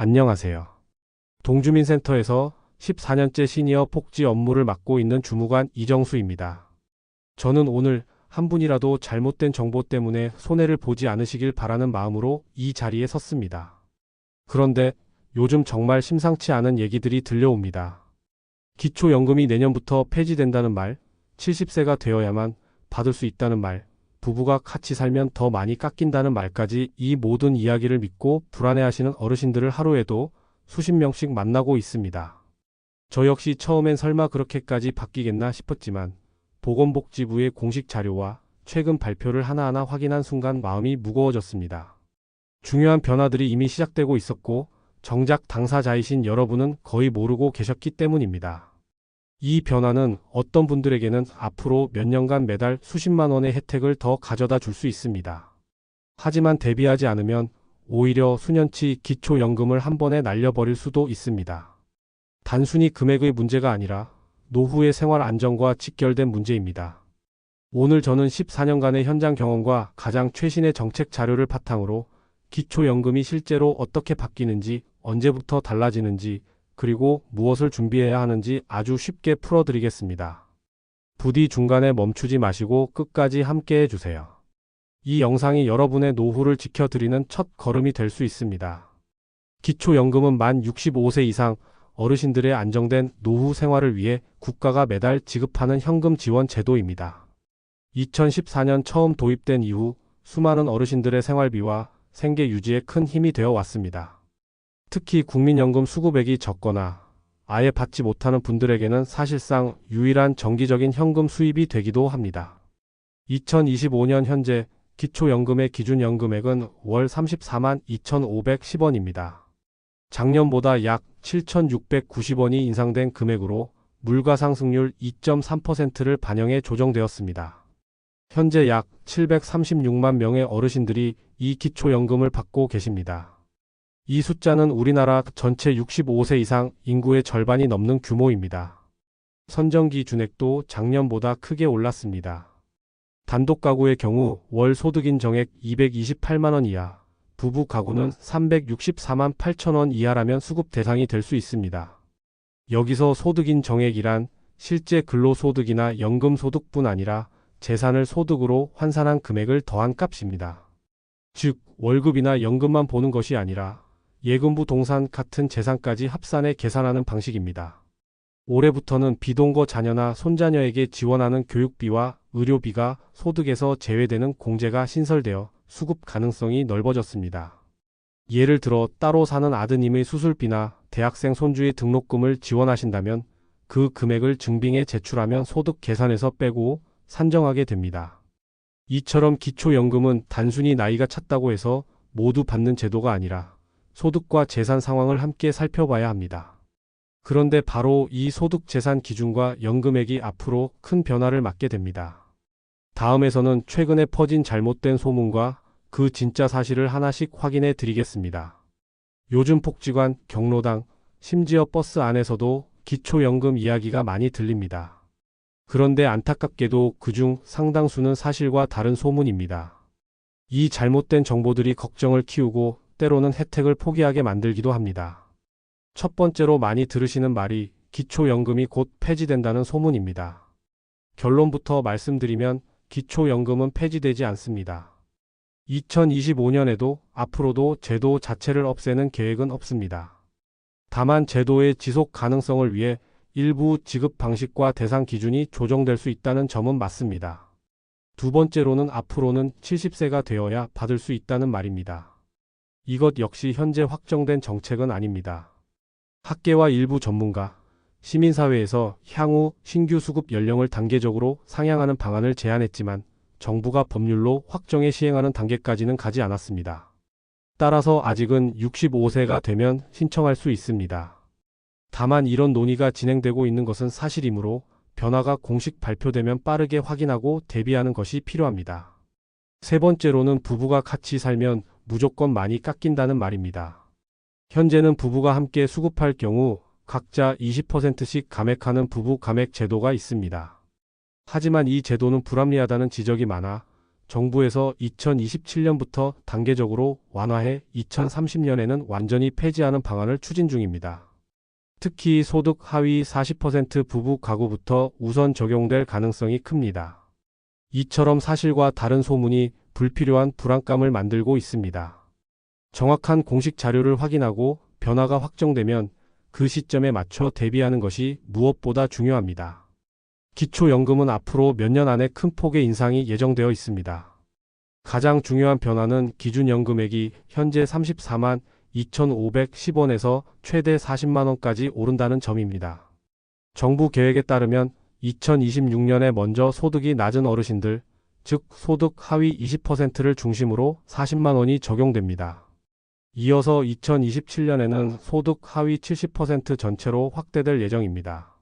안녕하세요. 동주민센터에서 14년째 시니어 복지 업무를 맡고 있는 주무관 이정수입니다. 저는 오늘 한 분이라도 잘못된 정보 때문에 손해를 보지 않으시길 바라는 마음으로 이 자리에 섰습니다. 그런데 요즘 정말 심상치 않은 얘기들이 들려옵니다. 기초연금이 내년부터 폐지된다는 말, 70세가 되어야만 받을 수 있다는 말, 부부가 같이 살면 더 많이 깎인다는 말까지 이 모든 이야기를 믿고 불안해하시는 어르신들을 하루에도 수십 명씩 만나고 있습니다. 저 역시 처음엔 설마 그렇게까지 바뀌겠나 싶었지만 보건복지부의 공식 자료와 최근 발표를 하나하나 확인한 순간 마음이 무거워졌습니다. 중요한 변화들이 이미 시작되고 있었고 정작 당사자이신 여러분은 거의 모르고 계셨기 때문입니다. 이 변화는 어떤 분들에게는 앞으로 몇 년간 매달 수십만 원의 혜택을 더 가져다 줄 수 있습니다. 하지만 대비하지 않으면 오히려 수년치 기초연금을 한 번에 날려버릴 수도 있습니다. 단순히 금액의 문제가 아니라 노후의 생활 안정과 직결된 문제입니다. 오늘 저는 14년간의 현장 경험과 가장 최신의 정책 자료를 바탕으로 기초연금이 실제로 어떻게 바뀌는지, 언제부터 달라지는지, 그리고 무엇을 준비해야 하는지 아주 쉽게 풀어드리겠습니다. 부디 중간에 멈추지 마시고 끝까지 함께 해주세요. 이 영상이 여러분의 노후를 지켜드리는 첫 걸음이 될 수 있습니다. 기초연금은 만 65세 이상 어르신들의 안정된 노후 생활을 위해 국가가 매달 지급하는 현금 지원 제도입니다. 2014년 처음 도입된 이후 수많은 어르신들의 생활비와 생계 유지에 큰 힘이 되어 왔습니다. 특히 국민연금 수급액이 적거나 아예 받지 못하는 분들에게는 사실상 유일한 정기적인 현금 수입이 되기도 합니다. 2025년 현재 기초연금의 기준연금액은 월 34만 2,510원입니다. 작년보다 약 7,690원이 인상된 금액으로 물가상승률 2.3%를 반영해 조정되었습니다. 현재 약 736만 명의 어르신들이 이 기초연금을 받고 계십니다. 이 숫자는 우리나라 전체 65세 이상 인구의 절반이 넘는 규모입니다. 선정 기준액도 작년보다 크게 올랐습니다. 단독 가구의 경우 월 소득인 정액 228만 원 이하, 부부 가구는 364만 8천 원 이하라면 수급 대상이 될 수 있습니다. 여기서 소득인 정액이란 실제 근로소득이나 연금소득뿐 아니라 재산을 소득으로 환산한 금액을 더한 값입니다. 즉, 월급이나 연금만 보는 것이 아니라 예금부 동산 같은 재산까지 합산해 계산하는 방식입니다. 올해부터는 비동거 자녀나 손자녀에게 지원하는 교육비와 의료비가 소득에서 제외되는 공제가 신설되어 수급 가능성이 넓어졌습니다. 예를 들어 따로 사는 아드님의 수술비나 대학생 손주의 등록금을 지원하신다면 그 금액을 증빙해 제출하면 소득 계산에서 빼고 산정하게 됩니다. 이처럼 기초연금은 단순히 나이가 찼다고 해서 모두 받는 제도가 아니라 소득과 재산 상황을 함께 살펴봐야 합니다. 그런데 바로 이 소득 재산 기준과 연금액이 앞으로 큰 변화를 맞게 됩니다. 다음에서는 최근에 퍼진 잘못된 소문과 그 진짜 사실을 하나씩 확인해 드리겠습니다. 요즘 복지관, 경로당, 심지어 버스 안에서도 기초연금 이야기가 많이 들립니다. 그런데 안타깝게도 그중 상당수는 사실과 다른 소문입니다. 이 잘못된 정보들이 걱정을 키우고 때로는 혜택을 포기하게 만들기도 합니다. 첫 번째로 많이 들으시는 말이 기초연금이 곧 폐지된다는 소문입니다. 결론부터 말씀드리면 기초연금은 폐지되지 않습니다. 2025년에도 앞으로도 제도 자체를 없애는 계획은 없습니다. 다만 제도의 지속 가능성을 위해 일부 지급 방식과 대상 기준이 조정될 수 있다는 점은 맞습니다. 두 번째로는 앞으로는 70세가 되어야 받을 수 있다는 말입니다. 이것 역시 현재 확정된 정책은 아닙니다. 학계와 일부 전문가, 시민사회에서 향후 신규 수급 연령을 단계적으로 상향하는 방안을 제안했지만 정부가 법률로 확정해 시행하는 단계까지는 가지 않았습니다. 따라서 아직은 65세가 되면 신청할 수 있습니다. 다만 이런 논의가 진행되고 있는 것은 사실이므로 변화가 공식 발표되면 빠르게 확인하고 대비하는 것이 필요합니다. 세 번째로는 부부가 같이 살면 무조건 많이 깎인다는 말입니다. 현재는 부부가 함께 수급할 경우 각자 20%씩 감액하는 부부 감액 제도가 있습니다. 하지만 이 제도는 불합리하다는 지적이 많아 정부에서 2027년부터 단계적으로 완화해 2030년에는 완전히 폐지하는 방안을 추진 중입니다. 특히 소득 하위 40% 부부 가구부터 우선 적용될 가능성이 큽니다. 이처럼 사실과 다른 소문이 불필요한 불안감을 만들고 있습니다. 정확한 공식 자료를 확인하고 변화가 확정되면 그 시점에 맞춰 대비하는 것이 무엇보다 중요합니다. 기초연금은 앞으로 몇 년 안에 큰 폭의 인상이 예정되어 있습니다. 가장 중요한 변화는 기준연금액이 현재 34만 2,510원에서 최대 40만 원까지 오른다는 점입니다. 정부 계획에 따르면 2026년에 먼저 소득이 낮은 어르신들, 즉 소득 하위 20%를 중심으로 40만 원이 적용됩니다. 이어서 2027년에는 소득 하위 70% 전체로 확대될 예정입니다.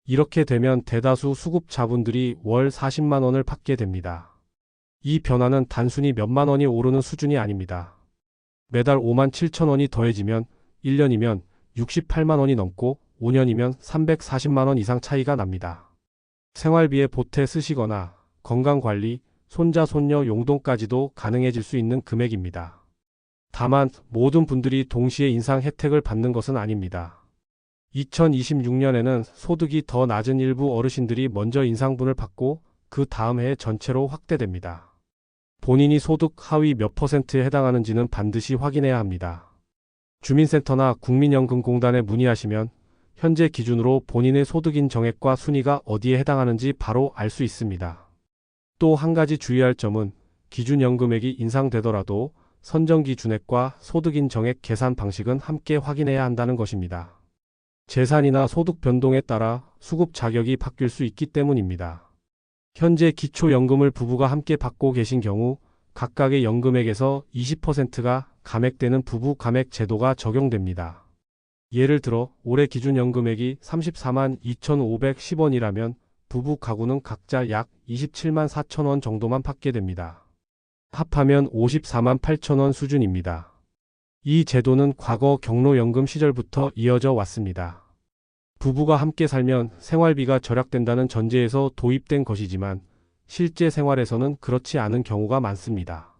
이렇게 되면 대다수 수급자분들이 월 40만 원을 받게 됩니다. 이 변화는 단순히 몇만 원이 오르는 수준이 아닙니다. 매달 5만 7천 원이 더해지면 1년이면 68만 원이 넘고 5년이면 340만 원 이상 차이가 납니다. 생활비에 보태 쓰시거나 건강관리, 손자, 손녀 용돈까지도 가능해질 수 있는 금액입니다. 다만 모든 분들이 동시에 인상 혜택을 받는 것은 아닙니다. 2026년에는 소득이 더 낮은 일부 어르신들이 먼저 인상분을 받고 그 다음 해에 전체로 확대됩니다. 본인이 소득 하위 몇 %에 해당하는지는 반드시 확인해야 합니다. 주민센터나 국민연금공단에 문의하시면 현재 기준으로 본인의 소득인 정액과 순위가 어디에 해당하는지 바로 알 수 있습니다. 또 한 가지 주의할 점은 기준연금액이 인상되더라도 선정기준액과 소득인 정액 계산 방식은 함께 확인해야 한다는 것입니다. 재산이나 소득 변동에 따라 수급 자격이 바뀔 수 있기 때문입니다. 현재 기초연금을 부부가 함께 받고 계신 경우 각각의 연금액에서 20%가 감액되는 부부 감액 제도가 적용됩니다. 예를 들어 올해 기준연금액이 34만 2,510원이라면 부부 가구는 각자 약 27만 4천 원 정도만 받게 됩니다. 합하면 54만 8천 원 수준입니다. 이 제도는 과거 경로연금 시절부터 이어져 왔습니다. 부부가 함께 살면 생활비가 절약된다는 전제에서 도입된 것이지만 실제 생활에서는 그렇지 않은 경우가 많습니다.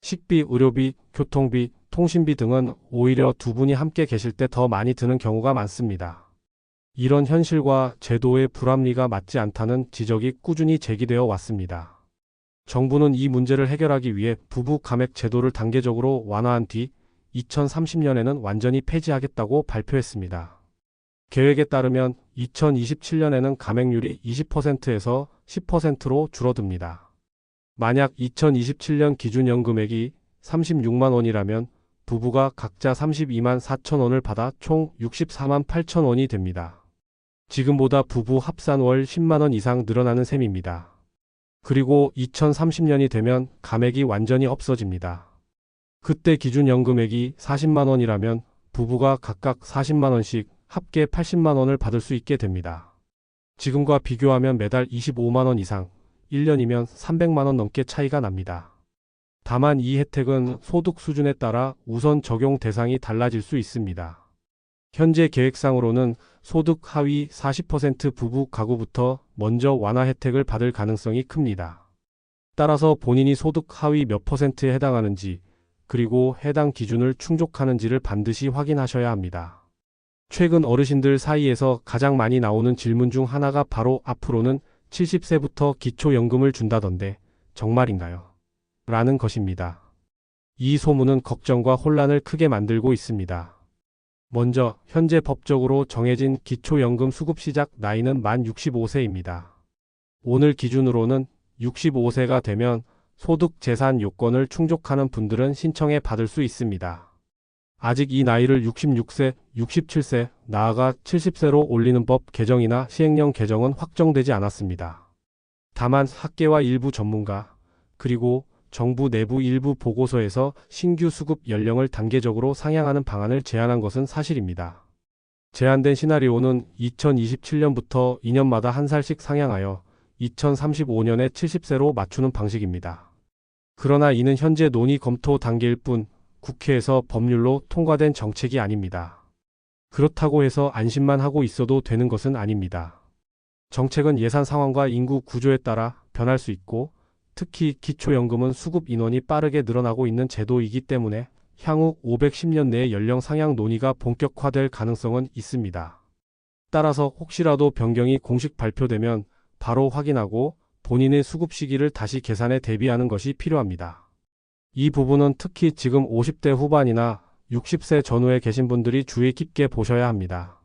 식비, 의료비, 교통비, 통신비 등은 오히려 두 분이 함께 계실 때 더 많이 드는 경우가 많습니다. 이런 현실과 제도의 불합리가 맞지 않다는 지적이 꾸준히 제기되어 왔습니다. 정부는 이 문제를 해결하기 위해 부부 감액 제도를 단계적으로 완화한 뒤 2030년에는 완전히 폐지하겠다고 발표했습니다. 계획에 따르면 2027년에는 감액률이 20%에서 10%로 줄어듭니다. 만약 2027년 기준연금액이 36만 원이라면 부부가 각자 32만 4천 원을 받아 총 64만 8천 원이 됩니다. 지금보다 부부 합산 월 10만 원 이상 늘어나는 셈입니다. 그리고 2030년이 되면 감액이 완전히 없어집니다. 그때 기준연금액이 40만 원이라면 부부가 각각 40만 원씩 합계 80만 원을 받을 수 있게 됩니다. 지금과 비교하면 매달 25만 원 이상, 1년이면 300만 원 넘게 차이가 납니다. 다만 이 혜택은 소득 수준에 따라 우선 적용 대상이 달라질 수 있습니다. 현재 계획상으로는 소득 하위 40% 부부 가구부터 먼저 완화 혜택을 받을 가능성이 큽니다. 따라서 본인이 소득 하위 몇 %에 해당하는지, 그리고 해당 기준을 충족하는지를 반드시 확인하셔야 합니다. 최근 어르신들 사이에서 가장 많이 나오는 질문 중 하나가 바로 앞으로는 70세부터 기초연금을 준다던데 정말인가요? 라는 것입니다. 이 소문은 걱정과 혼란을 크게 만들고 있습니다. 먼저 현재 법적으로 정해진 기초연금 수급 시작 나이는 만 65세입니다. 오늘 기준으로는 65세가 되면 소득 재산 요건을 충족하는 분들은 신청해 받을 수 있습니다. 아직 이 나이를 66세, 67세, 나아가 70세로 올리는 법 개정이나 시행령 개정은 확정되지 않았습니다. 다만 학계와 일부 전문가, 그리고 정부 내부 일부 보고서에서 신규 수급 연령을 단계적으로 상향하는 방안을 제안한 것은 사실입니다. 제안된 시나리오는 2027년부터 2년마다 한 살씩 상향하여 2035년에 70세로 맞추는 방식입니다. 그러나 이는 현재 논의 검토 단계일 뿐 국회에서 법률로 통과된 정책이 아닙니다. 그렇다고 해서 안심만 하고 있어도 되는 것은 아닙니다. 정책은 예산 상황과 인구 구조에 따라 변할 수 있고 특히 기초연금은 수급 인원이 빠르게 늘어나고 있는 제도이기 때문에 향후 510년 내에 연령 상향 논의가 본격화될 가능성은 있습니다. 따라서 혹시라도 변경이 공식 발표되면 바로 확인하고 본인의 수급 시기를 다시 계산해 대비하는 것이 필요합니다. 이 부분은 특히 지금 50대 후반이나 60세 전후에 계신 분들이 주의 깊게 보셔야 합니다.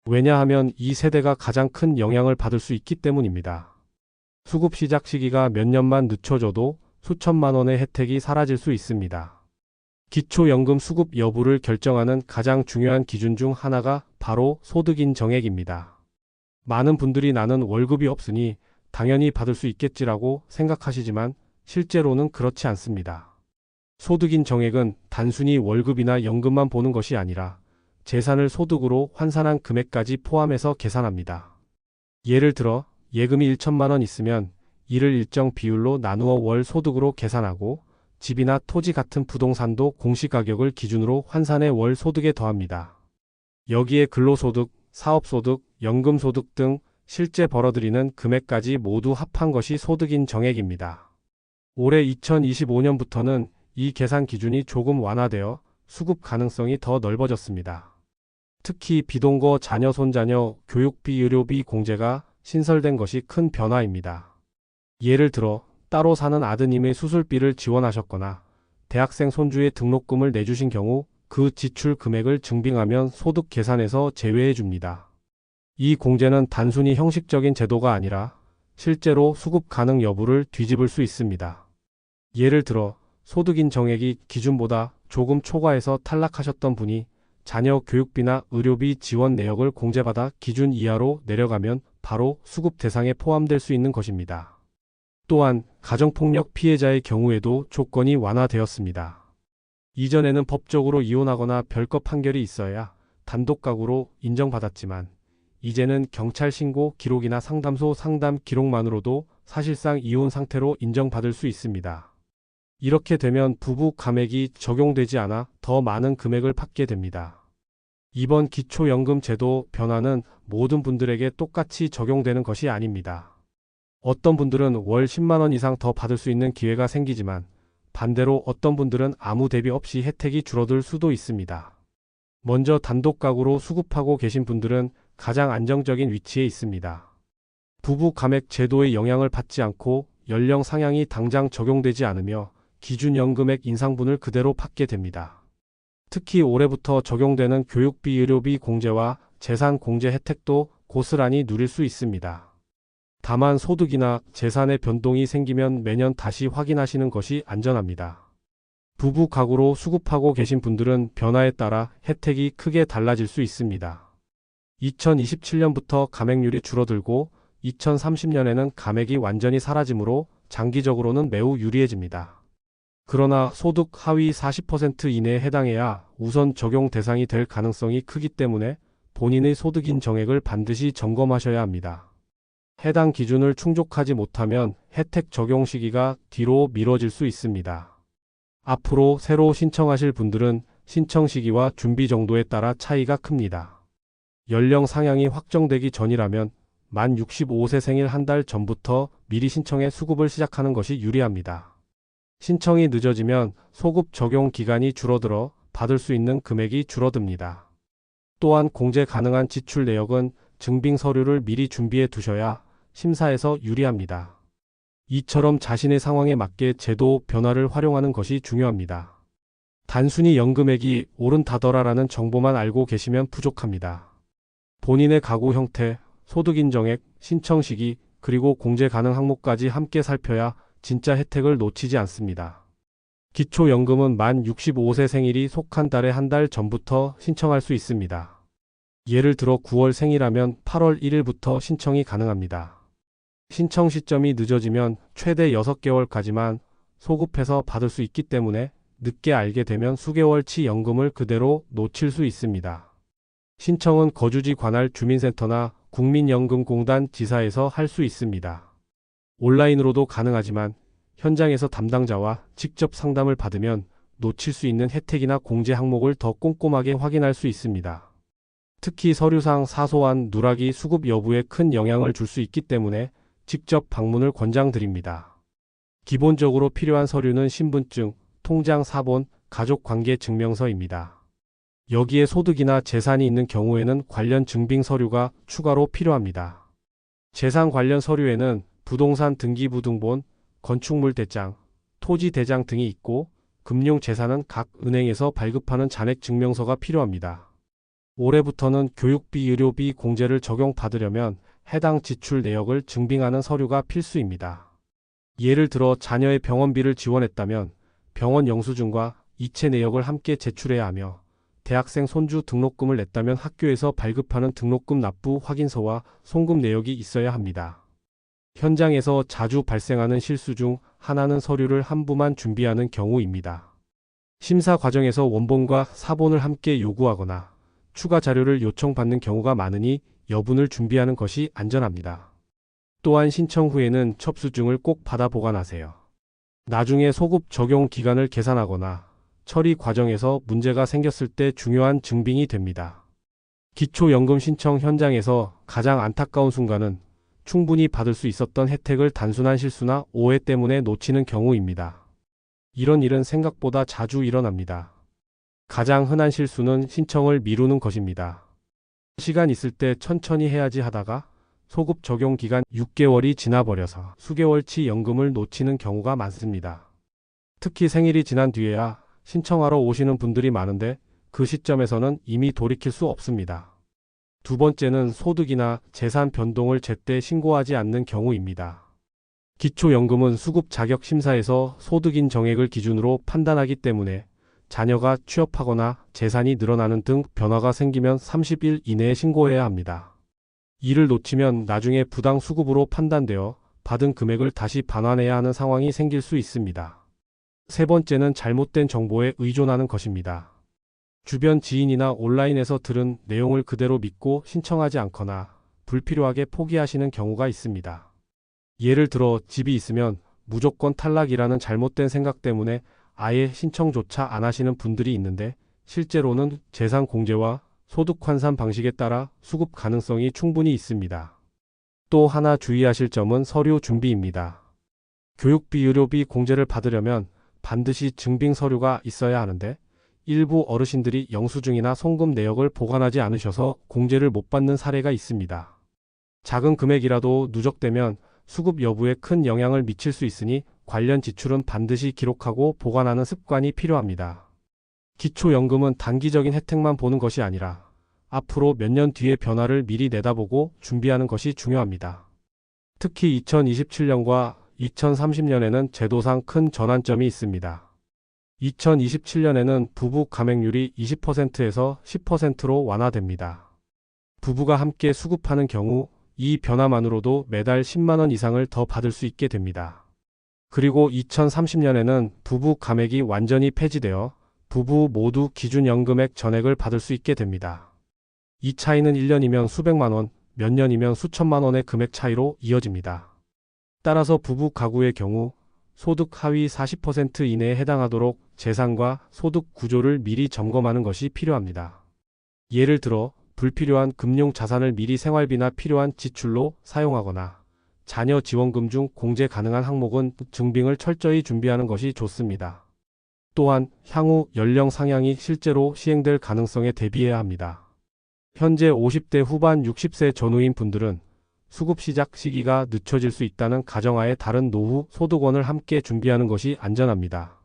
왜냐하면 이 세대가 가장 큰 영향을 받을 수 있기 때문입니다. 수급 시작 시기가 몇 년만 늦춰져도 수천만 원의 혜택이 사라질 수 있습니다. 기초연금 수급 여부를 결정하는 가장 중요한 기준 중 하나가 바로 소득인 정액입니다. 많은 분들이 나는 월급이 없으니 당연히 받을 수 있겠지라고 생각하시지만 실제로는 그렇지 않습니다. 소득인 정액은 단순히 월급이나 연금만 보는 것이 아니라 재산을 소득으로 환산한 금액까지 포함해서 계산합니다. 예를 들어 예금이 1천만 원 있으면 이를 일정 비율로 나누어 월 소득으로 계산하고 집이나 토지 같은 부동산도 공시가격을 기준으로 환산해 월 소득에 더합니다. 여기에 근로소득, 사업소득, 연금소득 등 실제 벌어들이는 금액까지 모두 합한 것이 소득인 정액입니다. 올해 2025년부터는 이 계산 기준이 조금 완화되어 수급 가능성이 더 넓어졌습니다. 특히 비동거 자녀 손자녀 교육비 의료비 공제가 신설된 것이 큰 변화입니다. 예를 들어 따로 사는 아드님의 수술비를 지원하셨거나 대학생 손주의 등록금을 내주신 경우 그 지출 금액을 증빙하면 소득 계산에서 제외해 줍니다. 이 공제는 단순히 형식적인 제도가 아니라 실제로 수급 가능 여부를 뒤집을 수 있습니다. 예를 들어 소득인 정액이 기준보다 조금 초과해서 탈락하셨던 분이 자녀 교육비나 의료비 지원 내역을 공제받아 기준 이하로 내려가면 바로 수급 대상에 포함될 수 있는 것입니다. 또한 가정폭력 피해자의 경우에도 조건이 완화되었습니다. 이전에는 법적으로 이혼하거나 별거 판결이 있어야 단독가구로 인정받았지만 이제는 경찰 신고 기록이나 상담소 상담 기록만으로도 사실상 이혼 상태로 인정받을 수 있습니다. 이렇게 되면 부부 감액이 적용되지 않아 더 많은 금액을 받게 됩니다. 이번 기초연금 제도 변화는 모든 분들에게 똑같이 적용되는 것이 아닙니다. 어떤 분들은 월 10만 원 이상 더 받을 수 있는 기회가 생기지만 반대로 어떤 분들은 아무 대비 없이 혜택이 줄어들 수도 있습니다. 먼저 단독 가구로 수급하고 계신 분들은 가장 안정적인 위치에 있습니다. 부부 감액 제도의 영향을 받지 않고 연령 상향이 당장 적용되지 않으며 기준연금액 인상분을 그대로 받게 됩니다. 특히 올해부터 적용되는 교육비 의료비 공제와 재산 공제 혜택도 고스란히 누릴 수 있습니다. 다만 소득이나 재산의 변동이 생기면 매년 다시 확인하시는 것이 안전합니다. 부부 가구로 수급하고 계신 분들은 변화에 따라 혜택이 크게 달라질 수 있습니다. 2027년부터 감액률이 줄어들고 2030년에는 감액이 완전히 사라지므로 장기적으로는 매우 유리해집니다. 그러나 소득 하위 40% 이내에 해당해야 우선 적용 대상이 될 가능성이 크기 때문에 본인의 소득인 정액을 반드시 점검하셔야 합니다. 해당 기준을 충족하지 못하면 혜택 적용 시기가 뒤로 미뤄질 수 있습니다. 앞으로 새로 신청하실 분들은 신청 시기와 준비 정도에 따라 차이가 큽니다. 연령 상향이 확정되기 전이라면 만 65세 생일 한 달 전부터 미리 신청해 수급을 시작하는 것이 유리합니다. 신청이 늦어지면 소급 적용 기간이 줄어들어 받을 수 있는 금액이 줄어듭니다. 또한 공제 가능한 지출 내역은 증빙 서류를 미리 준비해 두셔야 심사에서 유리합니다. 이처럼 자신의 상황에 맞게 제도 변화를 활용하는 것이 중요합니다. 단순히 연금액이 오른다더라라는 정보만 알고 계시면 부족합니다. 본인의 가구 형태, 소득 인정액, 신청 시기, 그리고 공제 가능 항목까지 함께 살펴야 진짜 혜택을 놓치지 않습니다. 기초연금은 만 65세 생일이 속한 달의 한 달 전부터 신청할 수 있습니다. 예를 들어 9월 생일하면 8월 1일부터 신청이 가능합니다. 신청 시점이 늦어지면 최대 6개월까지만 소급해서 받을 수 있기 때문에 늦게 알게 되면 수개월치 연금을 그대로 놓칠 수 있습니다. 신청은 거주지 관할 주민센터나 국민연금공단 지사에서 할 수 있습니다. 온라인으로도 가능하지만 현장에서 담당자와 직접 상담을 받으면 놓칠 수 있는 혜택이나 공제 항목을 더 꼼꼼하게 확인할 수 있습니다. 특히 서류상 사소한 누락이 수급 여부에 큰 영향을 줄 수 있기 때문에 직접 방문을 권장드립니다. 기본적으로 필요한 서류는 신분증, 통장 사본, 가족관계 증명서입니다. 여기에 소득이나 재산이 있는 경우에는 관련 증빙 서류가 추가로 필요합니다. 재산 관련 서류에는 부동산 등기부등본, 건축물 대장, 토지 대장 등이 있고 금융재산은 각 은행에서 발급하는 잔액 증명서가 필요합니다. 올해부터는 교육비, 의료비 공제를 적용받으려면 해당 지출 내역을 증빙하는 서류가 필수입니다. 예를 들어 자녀의 병원비를 지원했다면 병원 영수증과 이체 내역을 함께 제출해야 하며 대학생 손주 등록금을 냈다면 학교에서 발급하는 등록금 납부 확인서와 송금 내역이 있어야 합니다. 현장에서 자주 발생하는 실수 중 하나는 서류를 한 부만 준비하는 경우입니다. 심사 과정에서 원본과 사본을 함께 요구하거나 추가 자료를 요청받는 경우가 많으니 여분을 준비하는 것이 안전합니다. 또한 신청 후에는 첩수증을 꼭 받아 보관하세요. 나중에 소급 적용 기간을 계산하거나 처리 과정에서 문제가 생겼을 때 중요한 증빙이 됩니다. 기초연금 신청 현장에서 가장 안타까운 순간은 충분히 받을 수 있었던 혜택을 단순한 실수나 오해 때문에 놓치는 경우입니다. 이런 일은 생각보다 자주 일어납니다. 가장 흔한 실수는 신청을 미루는 것입니다. 시간 있을 때 천천히 해야지 하다가 소급 적용 기간 6개월이 지나버려서 수개월치 연금을 놓치는 경우가 많습니다. 특히 생일이 지난 뒤에야 신청하러 오시는 분들이 많은데 그 시점에서는 이미 돌이킬 수 없습니다. 두 번째는 소득이나 재산 변동을 제때 신고하지 않는 경우입니다. 기초연금은 수급 자격 심사에서 소득인 정액을 기준으로 판단하기 때문에 자녀가 취업하거나 재산이 늘어나는 등 변화가 생기면 30일 이내에 신고해야 합니다. 이를 놓치면 나중에 부당 수급으로 판단되어 받은 금액을 다시 반환해야 하는 상황이 생길 수 있습니다. 세 번째는 잘못된 정보에 의존하는 것입니다. 주변 지인이나 온라인에서 들은 내용을 그대로 믿고 신청하지 않거나 불필요하게 포기하시는 경우가 있습니다. 예를 들어 집이 있으면 무조건 탈락이라는 잘못된 생각 때문에 아예 신청조차 안 하시는 분들이 있는데 실제로는 재산 공제와 소득 환산 방식에 따라 수급 가능성이 충분히 있습니다. 또 하나 주의하실 점은 서류 준비입니다. 교육비, 의료비 공제를 받으려면 반드시 증빙 서류가 있어야 하는데 일부 어르신들이 영수증이나 송금 내역을 보관하지 않으셔서 공제를 못 받는 사례가 있습니다. 작은 금액이라도 누적되면 수급 여부에 큰 영향을 미칠 수 있으니 관련 지출은 반드시 기록하고 보관하는 습관이 필요합니다. 기초연금은 단기적인 혜택만 보는 것이 아니라 앞으로 몇 년 뒤의 변화를 미리 내다보고 준비하는 것이 중요합니다. 특히 2027년과 2030년에는 제도상 큰 전환점이 있습니다. 2027년에는 부부 감액률이 20%에서 10%로 완화됩니다. 부부가 함께 수급하는 경우 이 변화만으로도 매달 10만 원 이상을 더 받을 수 있게 됩니다. 그리고 2030년에는 부부 감액이 완전히 폐지되어 부부 모두 기준연금액 전액을 받을 수 있게 됩니다. 이 차이는 1년이면 수백만 원, 몇 년이면 수천만 원의 금액 차이로 이어집니다. 따라서 부부 가구의 경우 소득 하위 40% 이내에 해당하도록 재산과 소득 구조를 미리 점검하는 것이 필요합니다. 예를 들어 불필요한 금융 자산을 미리 생활비나 필요한 지출로 사용하거나 자녀 지원금 중 공제 가능한 항목은 증빙을 철저히 준비하는 것이 좋습니다. 또한 향후 연령 상향이 실제로 시행될 가능성에 대비해야 합니다. 현재 50대 후반 60세 전후인 분들은 수급 시작 시기가 늦춰질 수 있다는 가정하에 다른 노후 소득원을 함께 준비하는 것이 안전합니다.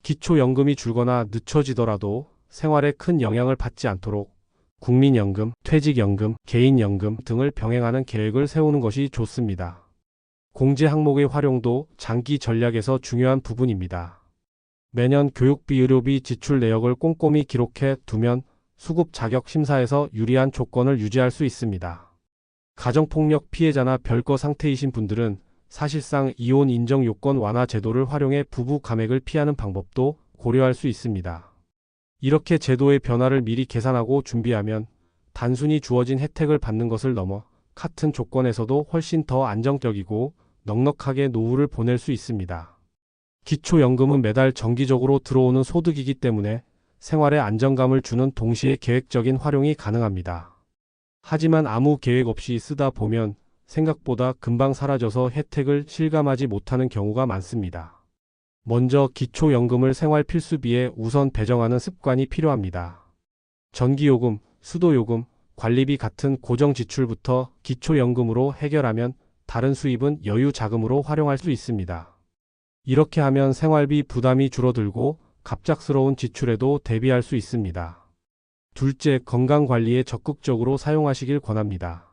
기초연금이 줄거나 늦춰지더라도 생활에 큰 영향을 받지 않도록 국민연금, 퇴직연금, 개인연금 등을 병행하는 계획을 세우는 것이 좋습니다. 공제 항목의 활용도 장기 전략에서 중요한 부분입니다. 매년 교육비, 의료비 지출 내역을 꼼꼼히 기록해 두면 수급 자격 심사에서 유리한 조건을 유지할 수 있습니다. 가정폭력 피해자나 별거 상태이신 분들은 사실상 이혼 인정 요건 완화 제도를 활용해 부부 감액을 피하는 방법도 고려할 수 있습니다. 이렇게 제도의 변화를 미리 계산하고 준비하면 단순히 주어진 혜택을 받는 것을 넘어 같은 조건에서도 훨씬 더 안정적이고 넉넉하게 노후를 보낼 수 있습니다. 기초연금은 매달 정기적으로 들어오는 소득이기 때문에 생활에 안정감을 주는 동시에 계획적인 활용이 가능합니다. 하지만 아무 계획 없이 쓰다 보면 생각보다 금방 사라져서 혜택을 실감하지 못하는 경우가 많습니다. 먼저 기초연금을 생활 필수비에 우선 배정하는 습관이 필요합니다. 전기요금, 수도요금, 관리비 같은 고정 지출부터 기초연금으로 해결하면 다른 수입은 여유 자금으로 활용할 수 있습니다. 이렇게 하면 생활비 부담이 줄어들고 갑작스러운 지출에도 대비할 수 있습니다. 둘째, 건강관리에 적극적으로 사용하시길 권합니다.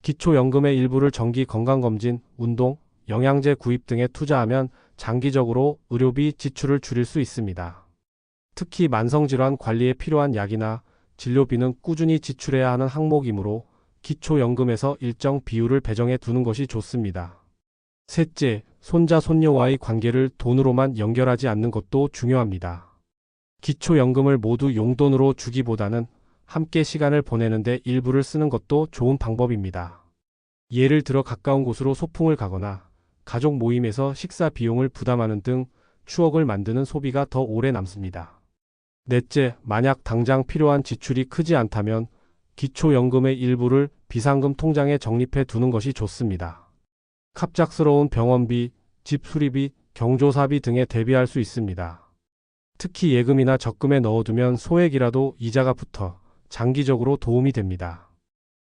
기초연금의 일부를 정기 건강검진, 운동, 영양제 구입 등에 투자하면 장기적으로 의료비 지출을 줄일 수 있습니다. 특히 만성질환 관리에 필요한 약이나 진료비는 꾸준히 지출해야 하는 항목이므로 기초연금에서 일정 비율을 배정해 두는 것이 좋습니다. 셋째, 손자, 손녀와의 관계를 돈으로만 연결하지 않는 것도 중요합니다. 기초연금을 모두 용돈으로 주기보다는 함께 시간을 보내는데 일부를 쓰는 것도 좋은 방법입니다. 예를 들어 가까운 곳으로 소풍을 가거나 가족 모임에서 식사 비용을 부담하는 등 추억을 만드는 소비가 더 오래 남습니다. 넷째, 만약 당장 필요한 지출이 크지 않다면 기초연금의 일부를 비상금 통장에 적립해 두는 것이 좋습니다. 갑작스러운 병원비, 집 수리비, 경조사비 등에 대비할 수 있습니다. 특히 예금이나 적금에 넣어두면 소액이라도 이자가 붙어 장기적으로 도움이 됩니다.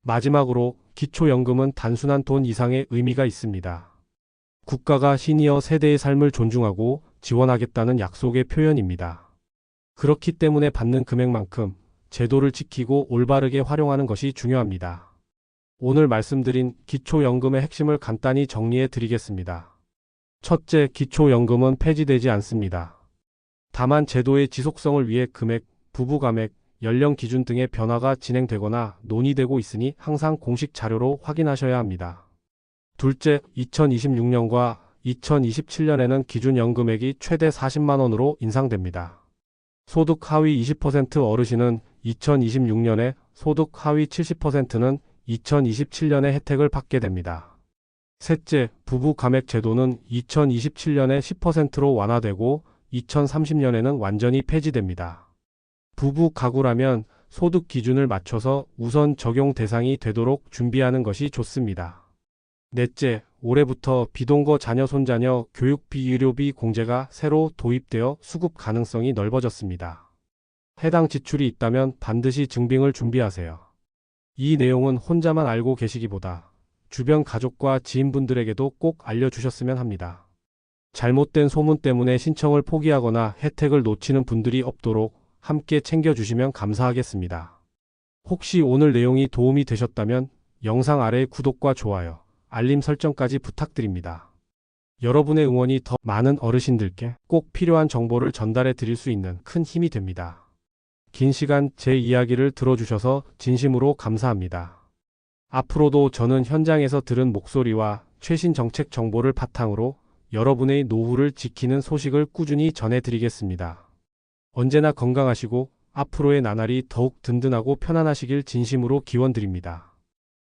마지막으로 기초연금은 단순한 돈 이상의 의미가 있습니다. 국가가 시니어 세대의 삶을 존중하고 지원하겠다는 약속의 표현입니다. 그렇기 때문에 받는 금액만큼 제도를 지키고 올바르게 활용하는 것이 중요합니다. 오늘 말씀드린 기초연금의 핵심을 간단히 정리해 드리겠습니다. 첫째, 기초연금은 폐지되지 않습니다. 다만 제도의 지속성을 위해 금액, 부부가액, 연령 기준 등의 변화가 진행되거나 논의되고 있으니 항상 공식 자료로 확인하셔야 합니다. 둘째, 2026년과 2027년에는 기준연금액이 최대 40만 원으로 인상됩니다. 소득 하위 20% 어르신은 2026년에, 소득 하위 70%는 2027년에 혜택을 받게 됩니다. 셋째, 부부 감액 제도는 2027년에 10%로 완화되고 2030년에는 완전히 폐지됩니다. 부부 가구라면 소득 기준을 맞춰서 우선 적용 대상이 되도록 준비하는 것이 좋습니다. 넷째, 올해부터 비동거 자녀 손자녀 교육비 의료비 공제가 새로 도입되어 수급 가능성이 넓어졌습니다. 해당 지출이 있다면 반드시 증빙을 준비하세요. 이 내용은 혼자만 알고 계시기보다 주변 가족과 지인분들에게도 꼭 알려주셨으면 합니다. 잘못된 소문 때문에 신청을 포기하거나 혜택을 놓치는 분들이 없도록 함께 챙겨주시면 감사하겠습니다. 혹시 오늘 내용이 도움이 되셨다면 영상 아래 구독과 좋아요, 알림 설정까지 부탁드립니다. 여러분의 응원이 더 많은 어르신들께 꼭 필요한 정보를 전달해 드릴 수 있는 큰 힘이 됩니다. 긴 시간 제 이야기를 들어주셔서 진심으로 감사합니다. 앞으로도 저는 현장에서 들은 목소리와 최신 정책 정보를 바탕으로 여러분의 노후를 지키는 소식을 꾸준히 전해드리겠습니다. 언제나 건강하시고 앞으로의 나날이 더욱 든든하고 편안하시길 진심으로 기원드립니다.